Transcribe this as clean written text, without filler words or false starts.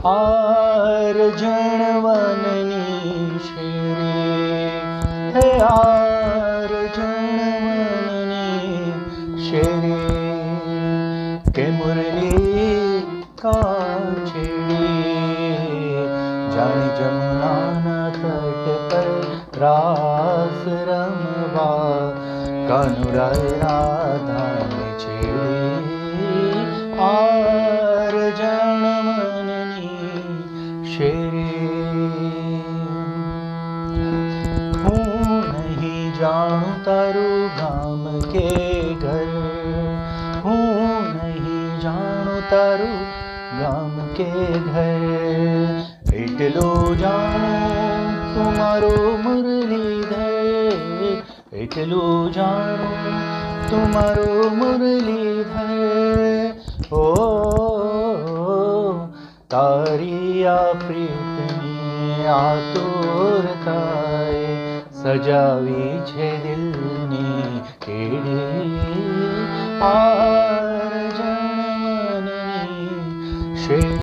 R જણવનની શેરે, હે R જણવનની શેરે, કે મુરલી કાછડી જાણી જમુનાના તટ પર રાસ રમવા કાનુડાએ રાધાને છેડે, આર જણવનની શેરે. હું નહીં જાણું તારું ગામ કે ઘર, હું નહીં જાણું તારું ગામ કે ઘર, એટલું જાણું તું મારો મુરલીધર, એટલું જાણું તું મારો મુરલીધર. ઓ તારી આ પ્રીતની આતુરતાએ સજાવી છે દિલની કેડી, આર જણવનની શેરે.